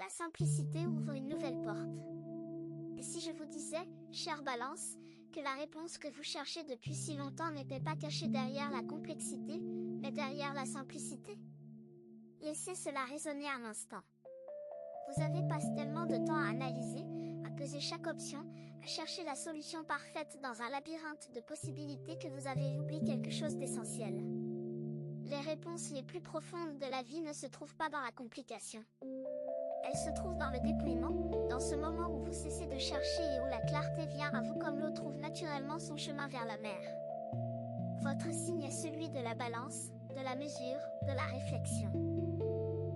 La simplicité ouvre une nouvelle porte. Et si je vous disais, chère Balance, que la réponse que vous cherchez depuis si longtemps n'était pas cachée derrière la complexité, mais derrière la simplicité? Laissez cela résonner un instant. Vous avez passé tellement de temps à analyser, à peser chaque option, à chercher la solution parfaite dans un labyrinthe de possibilités que vous avez oublié quelque chose d'essentiel. Les réponses les plus profondes de la vie ne se trouvent pas dans la complication. Elles se trouvent dans le dépouillement, dans ce moment où vous cessez de chercher et où la clarté vient à vous comme l'eau trouve naturellement son chemin vers la mer. Votre signe est celui de la balance, de la mesure, de la réflexion.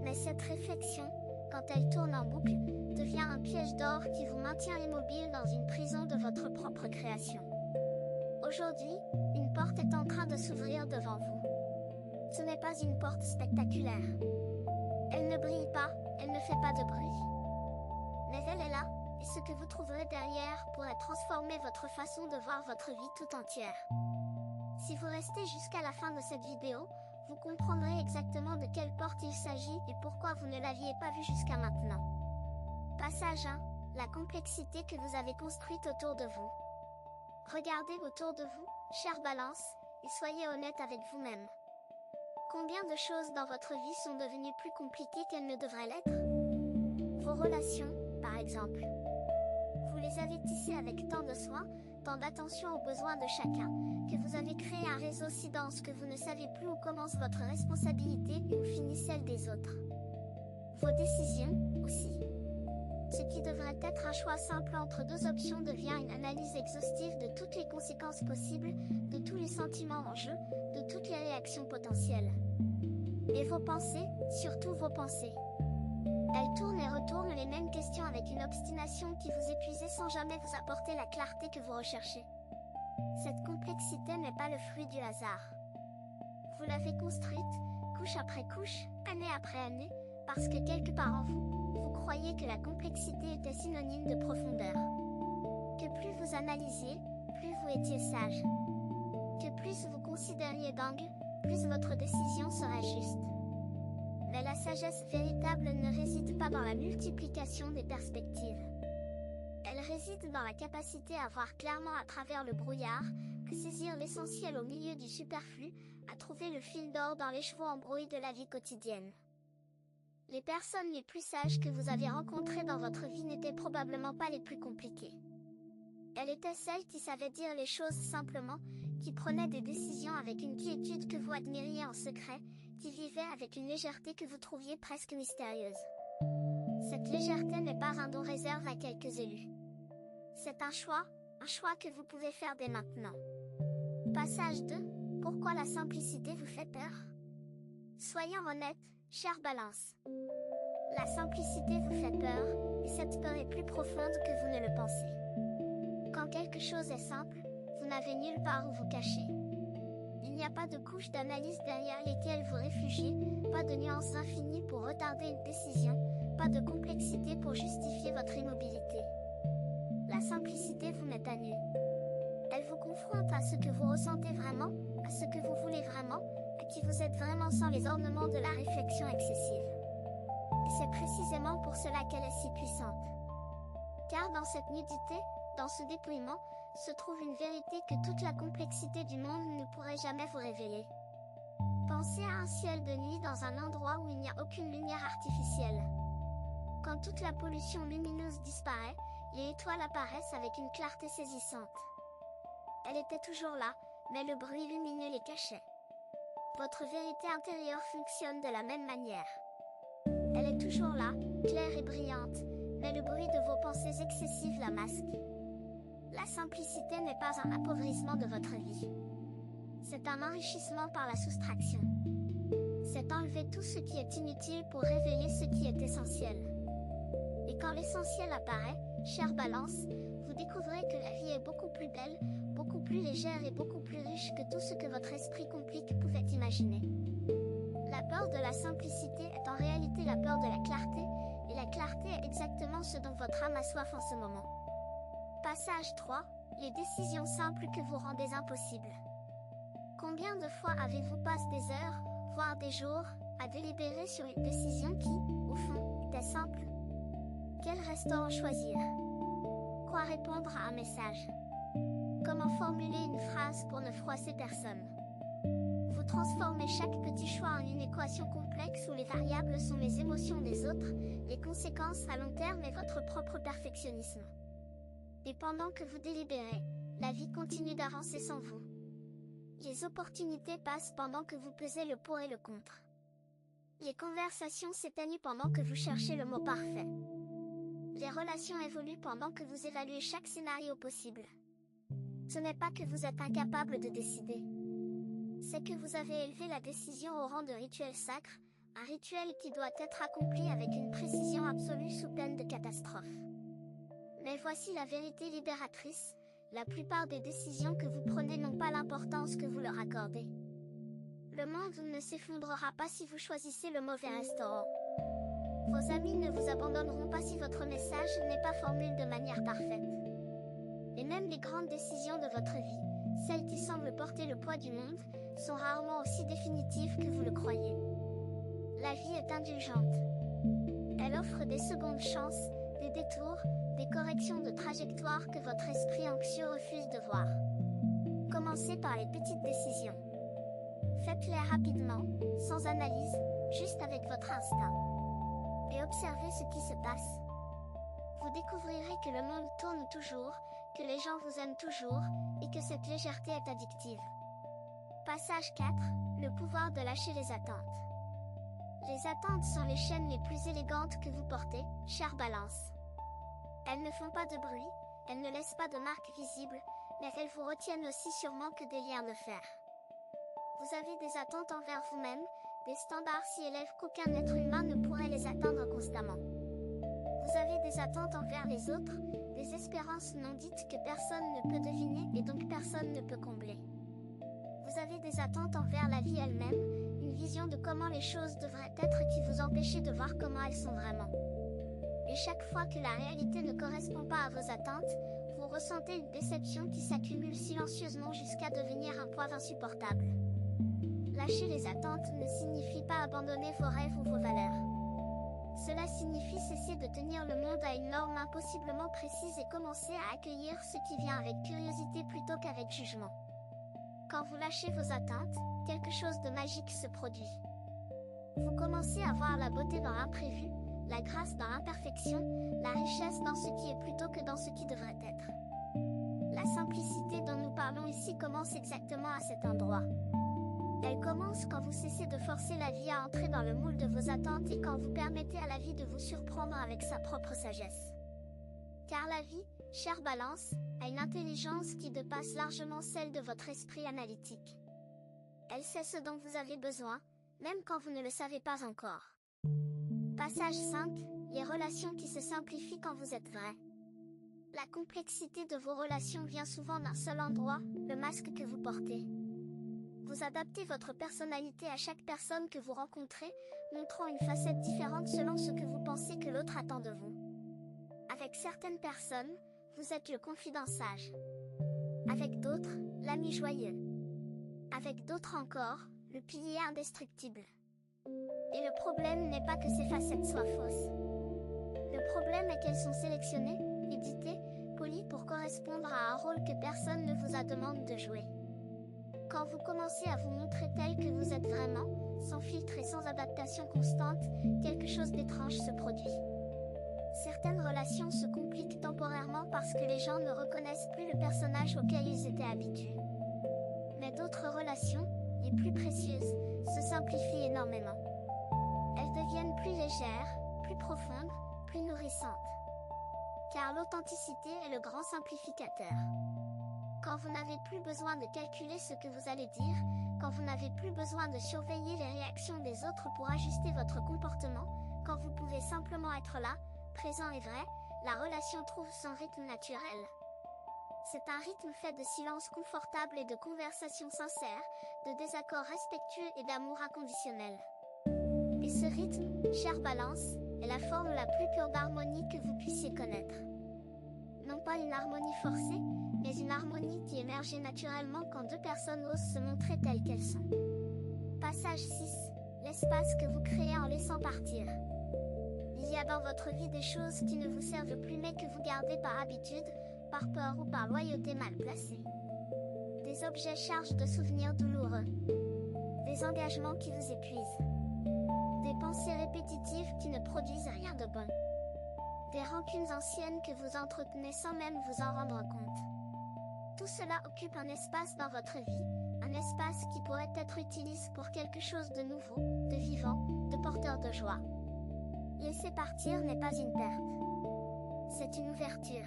Mais cette réflexion, quand elle tourne en boucle, devient un piège d'or qui vous maintient immobile dans une prison de votre propre création. Aujourd'hui, une porte est en train de s'ouvrir devant vous. Ce n'est pas une porte spectaculaire. Elle ne brille pas, elle ne fait pas de bruit. Mais elle est là, et ce que vous trouverez derrière pourrait transformer votre façon de voir votre vie tout entière. Si vous restez jusqu'à la fin de cette vidéo, vous comprendrez exactement de quelle porte il s'agit et pourquoi vous ne l'aviez pas vue jusqu'à maintenant. Passage 1. La complexité que vous avez construite autour de vous. Regardez autour de vous, chère Balance, et soyez honnête avec vous-même. Combien de choses dans votre vie sont devenues plus compliquées qu'elles ne devraient l'être? Vos relations, par exemple. Vous les avez tissées avec tant de soin, tant d'attention aux besoins de chacun, que vous avez créé un réseau si dense que vous ne savez plus où commence votre responsabilité et où finit celle des autres. Vos décisions, aussi. Ce qui devrait être un choix simple entre deux options devient une analyse exhaustive de toutes les conséquences possibles, de tous les sentiments en jeu, de toutes les réactions potentielles. Et vos pensées, surtout vos pensées. Elles tournent et retournent les mêmes questions avec une obstination qui vous épuise sans jamais vous apporter la clarté que vous recherchez. Cette complexité n'est pas le fruit du hasard. Vous l'avez construite, couche après couche, année après année, parce que quelque part en vous, vous croyez que la complexité était synonyme de profondeur. Que plus vous analysiez, plus vous étiez sage. Que plus vous considériez d'angle, plus votre décision serait juste. Mais la sagesse véritable ne réside pas dans la multiplication des perspectives. Elle réside dans la capacité à voir clairement à travers le brouillard, à saisir l'essentiel au milieu du superflu, à trouver le fil d'or dans les chevaux embrouillés de la vie quotidienne. Les personnes les plus sages que vous avez rencontrées dans votre vie n'étaient probablement pas les plus compliquées. Elles étaient celles qui savaient dire les choses simplement, qui prenaient des décisions avec une quiétude que vous admiriez en secret, qui vivaient avec une légèreté que vous trouviez presque mystérieuse. Cette légèreté n'est pas un don réservé à quelques élus. C'est un choix que vous pouvez faire dès maintenant. Passage 2. Pourquoi la simplicité vous fait peur? Soyons honnêtes, chère Balance. La simplicité vous fait peur, et cette peur est plus profonde que vous ne le pensez. Quand quelque chose est simple, vous n'avez nulle part où vous cacher. Il n'y a pas de couche d'analyse derrière lesquelles vous réfugiez, pas de nuances infinies pour retarder une décision, pas de complexité pour justifier votre immobilité. La simplicité vous met à nu. Elle vous confronte à ce que vous ressentez vraiment, à ce que vous voulez vraiment, à qui vous êtes vraiment sans les ornements de la réflexion excessive. Et c'est précisément pour cela qu'elle est si puissante. Car dans cette nudité, dans ce dépouillement, se trouve une vérité que toute la complexité du monde ne pourrait jamais vous révéler. Pensez à un ciel de nuit dans un endroit où il n'y a aucune lumière artificielle. Quand toute la pollution lumineuse disparaît, les étoiles apparaissent avec une clarté saisissante. Elle était toujours là, mais le bruit lumineux les cachait. Votre vérité intérieure fonctionne de la même manière. Elle est toujours là, claire et brillante, mais le bruit de vos pensées excessives la masque. La simplicité n'est pas un appauvrissement de votre vie. C'est un enrichissement par la soustraction. C'est enlever tout ce qui est inutile pour révéler ce qui est essentiel. Et quand l'essentiel apparaît, chère Balance, vous découvrez que la vie est beaucoup plus belle, beaucoup plus légère et beaucoup plus riche que tout ce que votre esprit complique pouvait imaginer. La peur de la simplicité est en réalité la peur de la clarté, et la clarté est exactement ce dont votre âme a soif en ce moment. Passage 3. Les décisions simples que vous rendez impossibles. Combien de fois avez-vous passé des heures, voire des jours, à délibérer sur une décision qui, au fond, était simple? Quel restaurant choisir? Quoi répondre à un message? Comment formuler une phrase pour ne froisser personne? Vous transformez chaque petit choix en une équation complexe où les variables sont les émotions des autres, les conséquences à long terme et votre propre perfectionnisme. Et pendant que vous délibérez, la vie continue d'avancer sans vous. Les opportunités passent pendant que vous pesez le pour et le contre. Les conversations s'éteignent pendant que vous cherchez le mot parfait. Les relations évoluent pendant que vous évaluez chaque scénario possible. Ce n'est pas que vous êtes incapable de décider. C'est que vous avez élevé la décision au rang de rituel sacre, un rituel qui doit être accompli avec une précision absolue sous peine de catastrophe. Mais voici la vérité libératrice, la plupart des décisions que vous prenez n'ont pas l'importance que vous leur accordez. Le monde ne s'effondrera pas si vous choisissez le mauvais restaurant. Vos amis ne vous abandonneront pas si votre message n'est pas formulé de manière parfaite. Et même les grandes décisions de votre vie, celles qui semblent porter le poids du monde, sont rarement aussi définitives que vous le croyez. La vie est indulgente. Elle offre des secondes chances, des détours, des corrections de trajectoire que votre esprit anxieux refuse de voir. Commencez par les petites décisions. Faites-les rapidement, sans analyse, juste avec votre instinct. Et observez ce qui se passe. Vous découvrirez que le monde tourne toujours, que les gens vous aiment toujours, et que cette légèreté est addictive. Passage 4, le pouvoir de lâcher les attentes. Les attentes sont les chaînes les plus élégantes que vous portez, chère Balance. Elles ne font pas de bruit, elles ne laissent pas de marque visible, mais elles vous retiennent aussi sûrement que des liens de fer. Vous avez des attentes envers vous-même, des standards si élèves qu'aucun être humain ne pourrait les atteindre constamment. Vous avez des attentes envers les autres, des espérances non dites que personne ne peut deviner et donc personne ne peut combler. Vous avez des attentes envers la vie elle-même, une vision de comment les choses devraient être qui vous empêchez de voir comment elles sont vraiment. Et chaque fois que la réalité ne correspond pas à vos attentes, vous ressentez une déception qui s'accumule silencieusement jusqu'à devenir un poids insupportable. Lâcher les attentes ne signifie pas abandonner vos rêves ou vos valeurs. Cela signifie cesser de tenir le monde à une norme impossiblement précise et commencer à accueillir ce qui vient avec curiosité plutôt qu'avec jugement. Quand vous lâchez vos attentes, quelque chose de magique se produit. Vous commencez à voir la beauté dans l'imprévu, la grâce dans l'imperfection, la richesse dans ce qui est plutôt que dans ce qui devrait être. La simplicité dont nous parlons ici commence exactement à cet endroit. Elle commence quand vous cessez de forcer la vie à entrer dans le moule de vos attentes et quand vous permettez à la vie de vous surprendre avec sa propre sagesse. Car la vie, chère Balance, a une intelligence qui dépasse largement celle de votre esprit analytique. Elle sait ce dont vous avez besoin, même quand vous ne le savez pas encore. Passage 5, les relations qui se simplifient quand vous êtes vrai. La complexité de vos relations vient souvent d'un seul endroit, le masque que vous portez. Vous adaptez votre personnalité à chaque personne que vous rencontrez, montrant une facette différente selon ce que vous pensez que l'autre attend de vous. Avec certaines personnes, vous êtes le confident sage. Avec d'autres, l'ami joyeux. Avec d'autres encore, le pilier indestructible. Et le problème n'est pas que ces facettes soient fausses. Le problème est qu'elles sont sélectionnées, éditées, polies pour correspondre à un rôle que personne ne vous a demandé de jouer. Quand vous commencez à vous montrer tel que vous êtes vraiment, sans filtre et sans adaptation constante, quelque chose d'étrange se produit. Certaines relations se compliquent temporairement parce que les gens ne reconnaissent plus le personnage auquel ils étaient habitués. Mais d'autres relations, les plus précieuses, se simplifient énormément. Elles deviennent plus légères, plus profondes, plus nourrissantes. Car l'authenticité est le grand simplificateur. Quand vous n'avez plus besoin de calculer ce que vous allez dire, quand vous n'avez plus besoin de surveiller les réactions des autres pour ajuster votre comportement, quand vous pouvez simplement être là, présent et vrai, la relation trouve son rythme naturel. C'est un rythme fait de silence confortable et de conversations sincères, de désaccords respectueux et d'amour inconditionnel. Et ce rythme, chère Balance, est la forme la plus pure d'harmonie que vous puissiez connaître. Non pas une harmonie forcée, mais une harmonie qui émergeait naturellement quand deux personnes osent se montrer telles qu'elles sont. Passage 6, l'espace que vous créez en laissant partir. Il y y a dans votre vie des choses qui ne vous servent plus mais que vous gardez par habitude, par peur ou par loyauté mal placée. Des objets chargent de souvenirs douloureux. Des engagements qui vous épuisent. Des pensées répétitives qui ne produisent rien de bon. Des rancunes anciennes que vous entretenez sans même vous en rendre compte. Tout cela occupe un espace dans votre vie, un espace qui pourrait être utilisé pour quelque chose de nouveau, de vivant, de porteur de joie. Laisser partir n'est pas une perte. C'est une ouverture.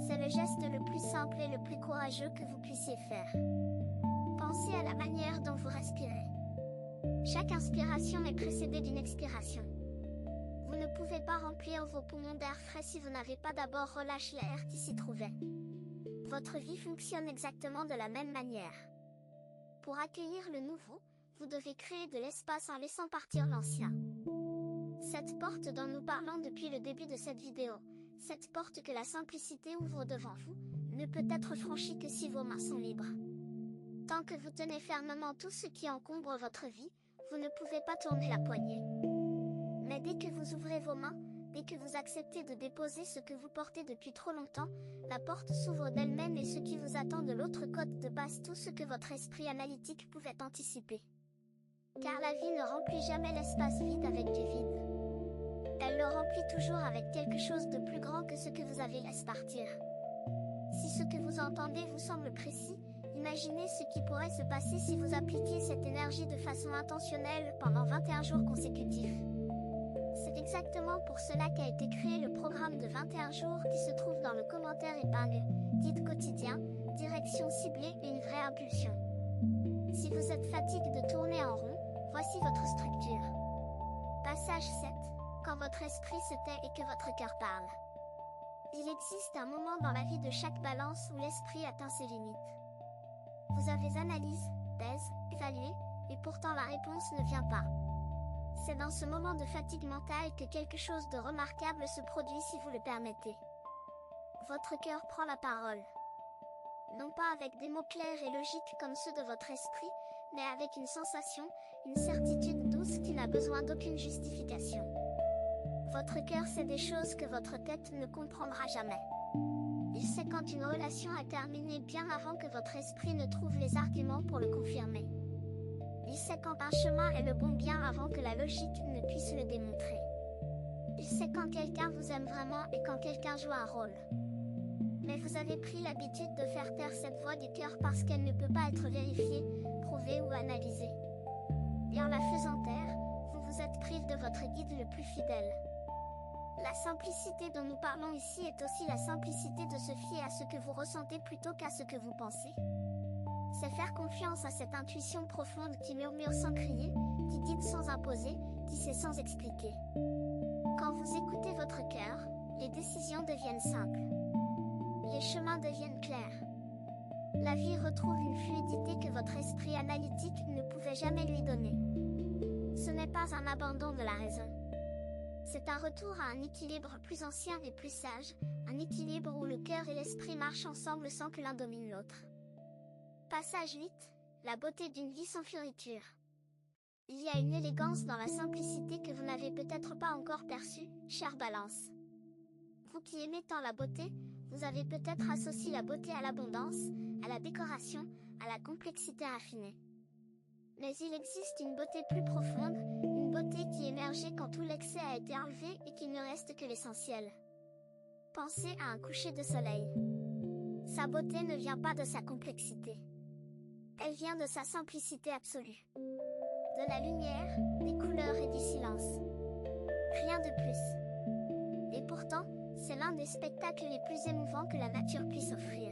C'est le geste le plus simple et le plus courageux que vous puissiez faire. Pensez à la manière dont vous respirez. Chaque inspiration est précédée d'une expiration. Vous ne pouvez pas remplir vos poumons d'air frais si vous n'avez pas d'abord relâché l'air qui s'y trouvait. Votre vie fonctionne exactement de la même manière. Pour accueillir le nouveau, vous devez créer de l'espace en laissant partir l'ancien. Cette porte dont nous parlons depuis le début de cette vidéo, cette porte que la simplicité ouvre devant vous, ne peut être franchie que si vos mains sont libres. Tant que vous tenez fermement tout ce qui encombre votre vie, vous ne pouvez pas tourner la poignée. Mais dès que vous ouvrez vos mains, dès que vous acceptez de déposer ce que vous portez depuis trop longtemps, la porte s'ouvre d'elle-même et ce qui vous attend de l'autre côté dépasse tout ce que votre esprit analytique pouvait anticiper. Car la vie ne remplit jamais l'espace vide avec du vide. Elle le remplit toujours avec quelque chose de plus grand que ce que vous avez laissé partir. Si ce que vous entendez vous semble précis, imaginez ce qui pourrait se passer si vous appliquiez cette énergie de façon intentionnelle pendant 21 jours consécutifs. C'est exactement pour cela qu'a été créé le programme de 21 jours qui se trouve dans le commentaire épingle, guide quotidien, direction ciblée et une vraie impulsion. Si vous êtes fatigué de tourner en rond, voici votre structure. Passage 7. Quand votre esprit se tait et que votre cœur parle. Il existe un moment dans la vie de chaque balance où l'esprit atteint ses limites. Vous avez analysé, thèse, évalué, et pourtant la réponse ne vient pas. C'est dans ce moment de fatigue mentale que quelque chose de remarquable se produit si vous le permettez. Votre cœur prend la parole. Non pas avec des mots clairs et logiques comme ceux de votre esprit, mais avec une sensation, une certitude douce qui n'a besoin d'aucune justification. Votre cœur sait des choses que votre tête ne comprendra jamais. Il sait quand une relation a terminé bien avant que votre esprit ne trouve les arguments pour le confirmer. Il sait quand un chemin est le bon bien avant que la logique ne puisse le démontrer. Il sait quand quelqu'un vous aime vraiment et quand quelqu'un joue un rôle. Mais vous avez pris l'habitude de faire taire cette voix du cœur parce qu'elle ne peut pas être vérifiée, prouvée ou analysée. Et en la faisant taire, vous vous êtes privé de votre guide le plus fidèle. La simplicité dont nous parlons ici est aussi la simplicité de se fier à ce que vous ressentez plutôt qu'à ce que vous pensez. C'est faire confiance à cette intuition profonde qui murmure sans crier, qui guide sans imposer, qui sait sans expliquer. Quand vous écoutez votre cœur, les décisions deviennent simples. Les chemins deviennent clairs. La vie retrouve une fluidité que votre esprit analytique ne pouvait jamais lui donner. Ce n'est pas un abandon de la raison. C'est un retour à un équilibre plus ancien et plus sage, un équilibre où le cœur et l'esprit marchent ensemble sans que l'un domine l'autre. Passage 8. La beauté d'une vie sans fioriture. Il y a une élégance dans la simplicité que vous n'avez peut-être pas encore perçue, chère Balance. Vous qui aimez tant la beauté, vous avez peut-être associé la beauté à l'abondance, à la décoration, à la complexité raffinée. Mais il existe une beauté plus profonde, une beauté qui émergeait quand tout l'excès a été enlevé et qu'il ne reste que l'essentiel. Pensez à un coucher de soleil. Sa beauté ne vient pas de sa complexité. Elle vient de sa simplicité absolue. De la lumière, des couleurs et du silence. Rien de plus. Et pourtant, c'est l'un des spectacles les plus émouvants que la nature puisse offrir.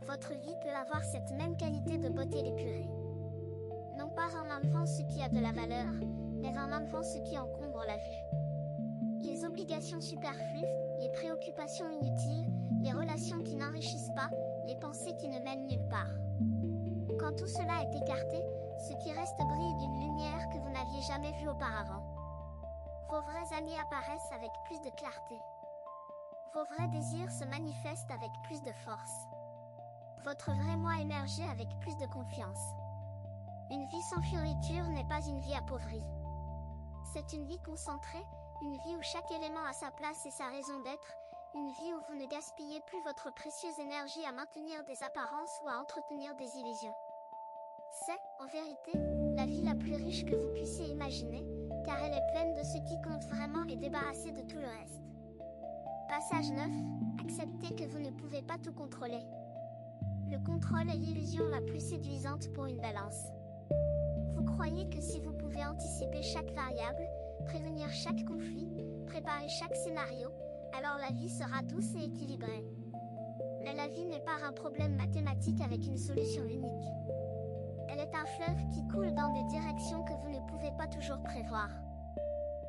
Votre vie peut avoir cette même qualité de beauté épurée. Non pas en enlevant ce qui a de la valeur, mais en enlevant ce qui encombre la vue. Les obligations superflues, les préoccupations inutiles, les relations qui n'enrichissent pas, les pensées qui ne mènent nulle part. Quand tout cela est écarté, ce qui reste brille d'une lumière que vous n'aviez jamais vue auparavant. Vos vrais amis apparaissent avec plus de clarté. Vos vrais désirs se manifestent avec plus de force. Votre vrai moi émerge avec plus de confiance. Une vie sans fioriture n'est pas une vie appauvrie. C'est une vie concentrée, une vie où chaque élément a sa place et sa raison d'être, une vie où vous ne gaspillez plus votre précieuse énergie à maintenir des apparences ou à entretenir des illusions. C'est, en vérité, la vie la plus riche que vous puissiez imaginer, car elle est pleine de ce qui compte vraiment et débarrassée de tout le reste. Passage 9. Acceptez que vous ne pouvez pas tout contrôler. Le contrôle est l'illusion la plus séduisante pour une balance. Vous croyez que si vous pouvez anticiper chaque variable, prévenir chaque conflit, préparer chaque scénario, alors la vie sera douce et équilibrée. Mais la vie n'est pas un problème mathématique avec une solution unique. Elle est un fleuve qui coule dans des directions que vous ne pouvez pas toujours prévoir.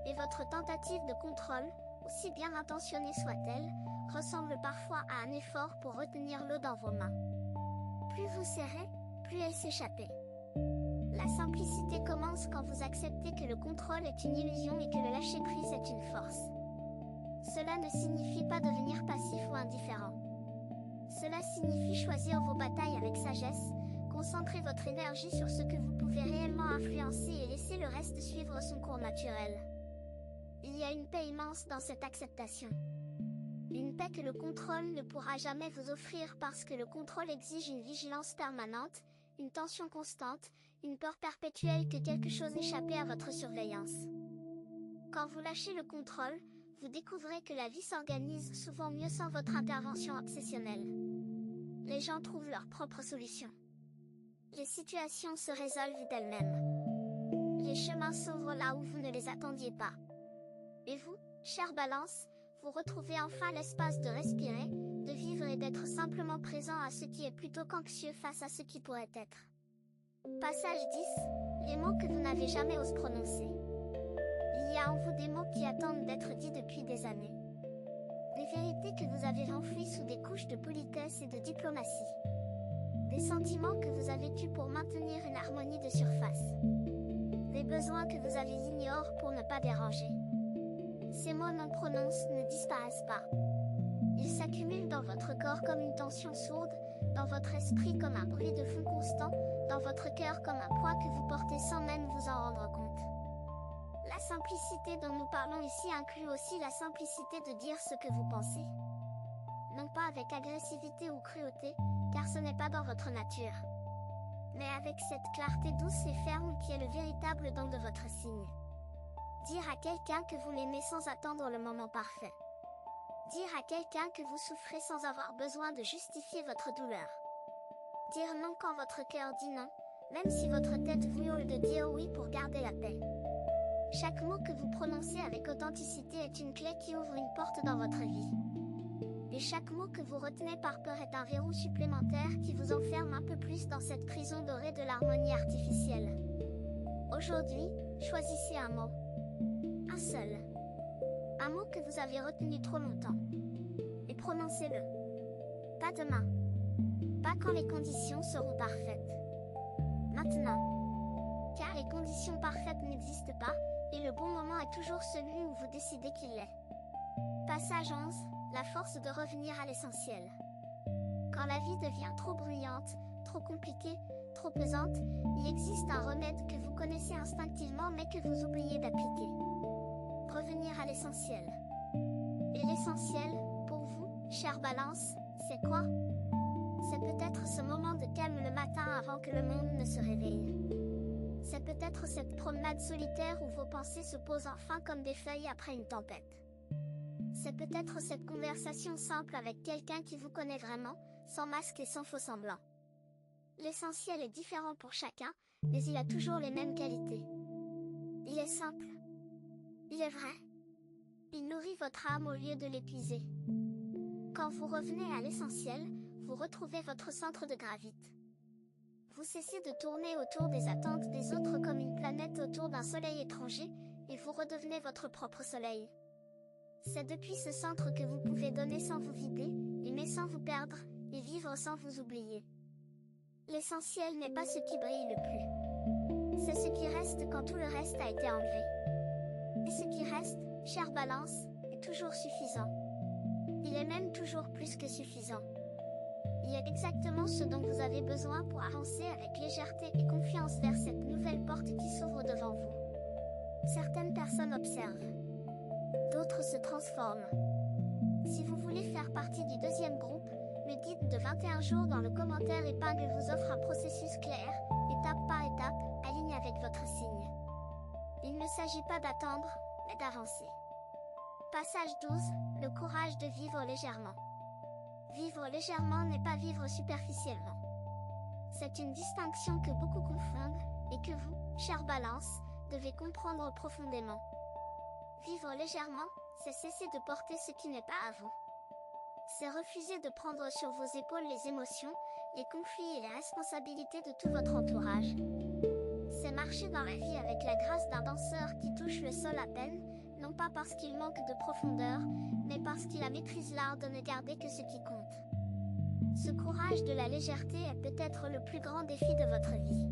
Et votre tentative de contrôle, aussi bien intentionnée soit-elle, ressemble parfois à un effort pour retenir l'eau dans vos mains. Plus vous serrez, plus elle s'échappe. La simplicité commence quand vous acceptez que le contrôle est une illusion et que le lâcher-prise est une force. Cela ne signifie pas devenir passif ou indifférent. Cela signifie choisir vos batailles avec sagesse, concentrer votre énergie sur ce que vous pouvez réellement influencer et laisser le reste suivre son cours naturel. Il y a une paix immense dans cette acceptation. Une paix que le contrôle ne pourra jamais vous offrir parce que le contrôle exige une vigilance permanente, une tension constante, une peur perpétuelle que quelque chose échappe à votre surveillance. Quand vous lâchez le contrôle, vous découvrez que la vie s'organise souvent mieux sans votre intervention obsessionnelle. Les gens trouvent leurs propres solutions. Les situations se résolvent d'elles-mêmes. Les chemins s'ouvrent là où vous ne les attendiez pas. Et vous, chère Balance, vous retrouvez enfin l'espace de respirer, de vivre et d'être simplement présent à ce qui est plutôt qu'anxieux face à ce qui pourrait être. Passage 10. Les mots que vous n'avez jamais osé prononcer. Il y a en vous des mots qui attendent d'être dits depuis des années. Des vérités que vous avez enfouies sous des couches de politesse et de diplomatie. Des sentiments que vous avez eus pour maintenir une harmonie de surface. Des besoins que vous avez ignorés pour ne pas déranger. Ces mots non prononcés ne disparaissent pas. Ils s'accumulent dans votre corps comme une tension sourde, dans votre esprit comme un bruit de fond constant, dans votre cœur comme un poids que vous portez sans même vous en rendre compte. La simplicité dont nous parlons ici inclut aussi la simplicité de dire ce que vous pensez. Non pas avec agressivité ou cruauté, car ce n'est pas dans votre nature. Mais avec cette clarté douce et ferme qui est le véritable don de votre signe. Dire à quelqu'un que vous l'aimez sans attendre le moment parfait. Dire à quelqu'un que vous souffrez sans avoir besoin de justifier votre douleur. Dire non quand votre cœur dit non, même si votre tête vous hurle de dire oui pour garder la paix. Chaque mot que vous prononcez avec authenticité est une clé qui ouvre une porte dans votre vie. Et chaque mot que vous retenez par peur est un verrou supplémentaire qui vous enferme un peu plus dans cette prison dorée de l'harmonie artificielle. Aujourd'hui, choisissez un mot. Un seul. Un mot que vous avez retenu trop longtemps. Et prononcez-le. Pas demain. Pas quand les conditions seront parfaites. Maintenant. Car les conditions parfaites n'existent pas, et le bon moment est toujours celui où vous décidez qu'il l'est. Passage 11. La force de revenir à l'essentiel. Quand la vie devient trop bruyante, trop compliquée, trop pesante, il existe un remède que vous connaissez instinctivement mais que vous oubliez d'appliquer. Revenir à l'essentiel. Et l'essentiel, pour vous, chère Balance, c'est quoi? C'est peut-être ce moment de calme le matin avant que le monde ne se réveille. C'est peut-être cette promenade solitaire où vos pensées se posent enfin comme des feuilles après une tempête. C'est peut-être cette conversation simple avec quelqu'un qui vous connaît vraiment, sans masque et sans faux semblant. L'essentiel est différent pour chacun, mais il a toujours les mêmes qualités. Il est simple. Il est vrai. Il nourrit votre âme au lieu de l'épuiser. Quand vous revenez à l'essentiel, vous retrouvez votre centre de gravité. Vous cessez de tourner autour des attentes des autres comme une planète autour d'un soleil étranger, et vous redevenez votre propre soleil. C'est depuis ce centre que vous pouvez donner sans vous vider, aimer sans vous perdre, et vivre sans vous oublier. L'essentiel n'est pas ce qui brille le plus. C'est ce qui reste quand tout le reste a été enlevé. Et ce qui reste, chère Balance, est toujours suffisant. Il est même toujours plus que suffisant. Il est exactement ce dont vous avez besoin pour avancer avec légèreté et confiance vers cette nouvelle porte qui s'ouvre devant vous. Certaines personnes observent. D'autres se transforment. Si vous voulez faire partie du deuxième groupe, le guide de 21 jours dans le commentaire épingle vous offre un processus clair, étape par étape, aligné avec votre signe. Il ne s'agit pas d'attendre, mais d'avancer. Passage 12, le courage de vivre légèrement. Vivre légèrement n'est pas vivre superficiellement. C'est une distinction que beaucoup confondent, et que vous, chère Balance, devez comprendre profondément. Vivre légèrement, c'est cesser de porter ce qui n'est pas à vous. C'est refuser de prendre sur vos épaules les émotions, les conflits et les responsabilités de tout votre entourage. C'est marcher dans la vie avec la grâce d'un danseur qui touche le sol à peine, non pas parce qu'il manque de profondeur, mais parce qu'il a maîtrise l'art de ne garder que ce qui compte. Ce courage de la légèreté est peut-être le plus grand défi de votre vie.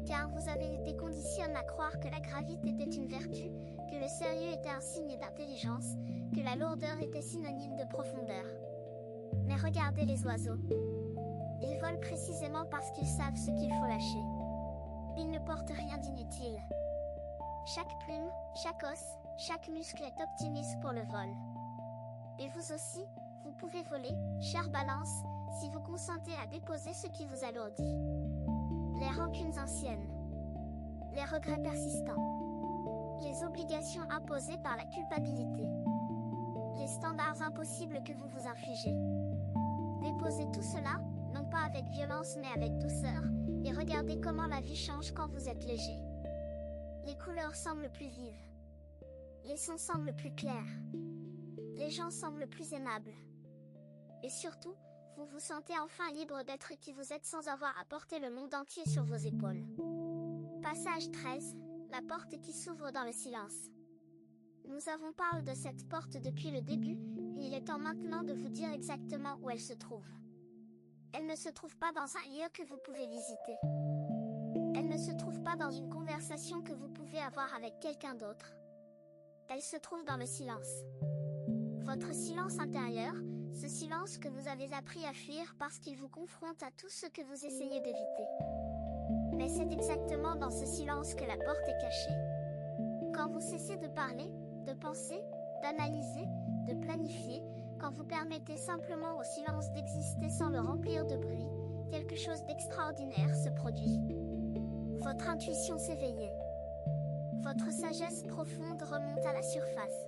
Car vous avez été conditionné à croire que la gravité était une vertu, que le sérieux était un signe d'intelligence, que la lourdeur était synonyme de profondeur. Mais regardez les oiseaux. Ils volent précisément parce qu'ils savent ce qu'il faut lâcher. Ils ne portent rien d'inutile. Chaque plume, chaque os, chaque muscle est optimiste pour le vol. Et vous aussi, vous pouvez voler, chère Balance, si vous consentez à déposer ce qui vous alourdit. Les rancunes anciennes. Les regrets persistants. Les obligations imposées par la culpabilité. Les standards impossibles que vous vous infligez. Déposez tout cela, non pas avec violence mais avec douceur, et regardez comment la vie change quand vous êtes léger. Les couleurs semblent plus vives. Les sons semblent plus clairs. Les gens semblent plus aimables. Et surtout, vous vous sentez enfin libre d'être qui vous êtes sans avoir à porter le monde entier sur vos épaules. Passage 13, la porte qui s'ouvre dans le silence. Nous avons parlé de cette porte depuis le début, et il est temps maintenant de vous dire exactement où elle se trouve. Elle ne se trouve pas dans un lieu que vous pouvez visiter. Elle ne se trouve pas dans une conversation que vous pouvez avoir avec quelqu'un d'autre. Elle se trouve dans le silence. Votre silence intérieur, ce silence que vous avez appris à fuir parce qu'il vous confronte à tout ce que vous essayez d'éviter. Mais c'est exactement dans ce silence que la porte est cachée. Quand vous cessez de parler, de penser, d'analyser, de planifier, quand vous permettez simplement au silence d'exister sans le remplir de bruit, quelque chose d'extraordinaire se produit. Votre intuition s'éveille. Votre sagesse profonde remonte à la surface.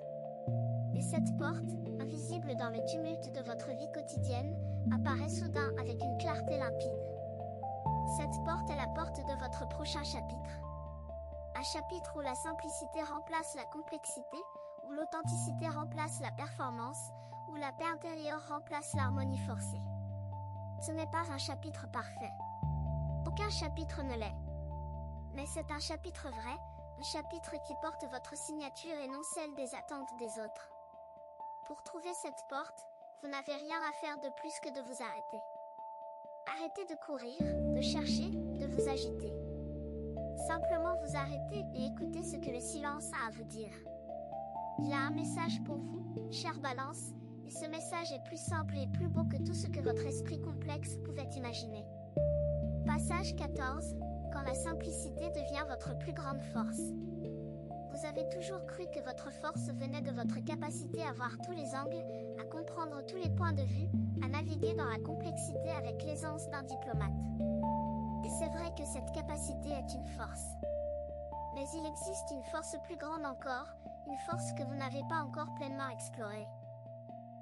Et cette porte, invisible dans le tumulte de votre vie quotidienne, apparaît soudain avec une clarté limpide. Cette porte est la porte de votre prochain chapitre. Un chapitre où la simplicité remplace la complexité, où l'authenticité remplace la performance, où la paix intérieure remplace l'harmonie forcée. Ce n'est pas un chapitre parfait. Aucun chapitre ne l'est. Mais c'est un chapitre vrai, un chapitre qui porte votre signature et non celle des attentes des autres. Pour trouver cette porte, vous n'avez rien à faire de plus que de vous arrêter. Arrêtez de courir, de chercher, de vous agiter. Simplement vous arrêtez et écoutez ce que le silence a à vous dire. Il a un message pour vous, chère Balance, et ce message est plus simple et plus beau que tout ce que votre esprit complexe pouvait imaginer. Passage 14, quand la simplicité devient votre plus grande force. Vous avez toujours cru que votre force venait de votre capacité à voir tous les angles, à comprendre tous les points de vue, à naviguer dans la complexité avec l'aisance d'un diplomate. Et c'est vrai que cette capacité est une force. Mais il existe une force plus grande encore, une force que vous n'avez pas encore pleinement explorée.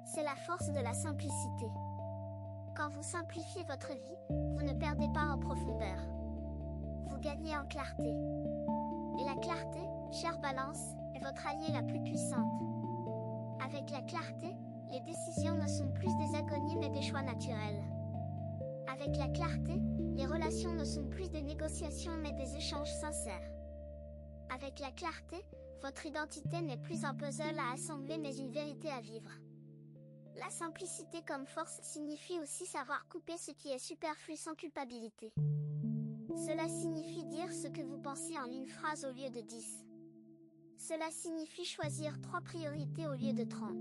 C'est la force de la simplicité. Quand vous simplifiez votre vie, vous ne perdez pas en profondeur. Vous gagnez en clarté. Et la clarté, chère Balance, est votre alliée la plus puissante. Avec la clarté, les décisions ne sont plus des agonies mais des choix naturels. Avec la clarté, les relations ne sont plus des négociations mais des échanges sincères. Avec la clarté, votre identité n'est plus un puzzle à assembler mais une vérité à vivre. La simplicité comme force signifie aussi savoir couper ce qui est superflu sans culpabilité. Cela signifie dire ce que vous pensez en une phrase au lieu de 10. Cela signifie choisir 3 priorités au lieu de 30.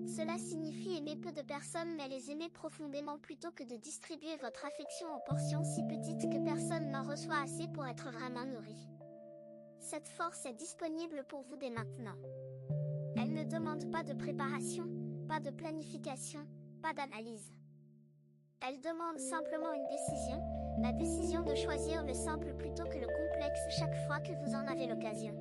Cela signifie aimer peu de personnes mais les aimer profondément plutôt que de distribuer votre affection en portions si petites que personne n'en reçoit assez pour être vraiment nourri. Cette force est disponible pour vous dès maintenant. Elle ne demande pas de préparation, pas de planification, pas d'analyse. Elle demande simplement une décision, la décision de choisir le simple plutôt que le complexe chaque fois que vous en avez l'occasion.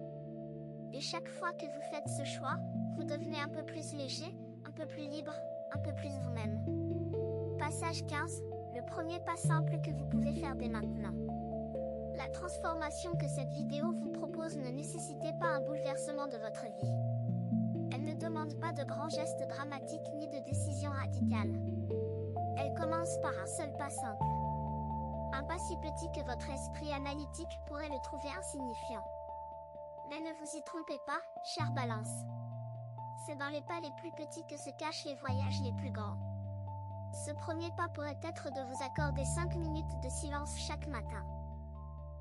Et chaque fois que vous faites ce choix, vous devenez un peu plus léger, un peu plus libre, un peu plus vous-même. Passage 15, le premier pas simple que vous pouvez faire dès maintenant. La transformation que cette vidéo vous propose ne nécessitait pas un bouleversement de votre vie. Elle ne demande pas de grands gestes dramatiques ni de décisions radicales. Elle commence par un seul pas simple. Un pas si petit que votre esprit analytique pourrait le trouver insignifiant. Mais ne vous y trompez pas, chère Balance. C'est dans les pas les plus petits que se cachent les voyages les plus grands. Ce premier pas pourrait être de vous accorder 5 minutes de silence chaque matin.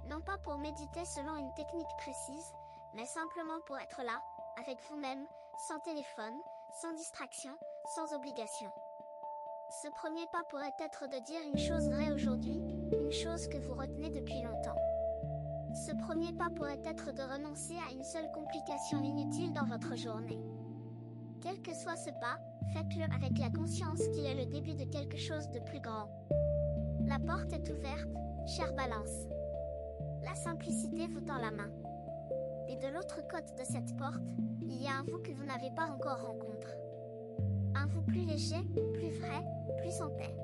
Non pas pour méditer selon une technique précise, mais simplement pour être là, avec vous-même, sans téléphone, sans distraction, sans obligation. Ce premier pas pourrait être de dire une chose vraie aujourd'hui, une chose que vous retenez depuis longtemps. Ce premier pas pourrait être de renoncer à une seule complication inutile dans votre journée. Quel que soit ce pas, faites-le avec la conscience qu'il est le début de quelque chose de plus grand. La porte est ouverte, chère Balance. La simplicité vous tend la main. Et de l'autre côté de cette porte, il y a un vous que vous n'avez pas encore rencontré. Un vous plus léger, plus vrai, plus en paix.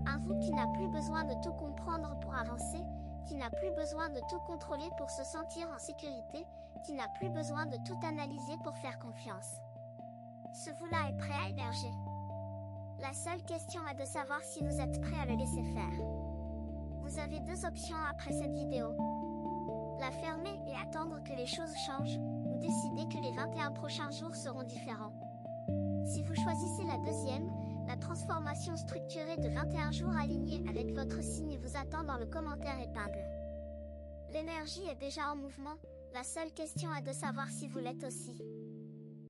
Un vous qui n'a plus besoin de tout comprendre pour avancer, qui n'a plus besoin de tout contrôler pour se sentir en sécurité, qui n'a plus besoin de tout analyser pour faire confiance. Ce vous-là est prêt à émerger. La seule question est de savoir si vous êtes prêt à le laisser faire. Vous avez deux options après cette vidéo. La fermer et attendre que les choses changent, ou décider que les 21 prochains jours seront différents. Si vous choisissez la deuxième, la transformation structurée de 21 jours alignée avec votre signe vous attend dans le commentaire épingle. L'énergie est déjà en mouvement, la seule question est de savoir si vous l'êtes aussi.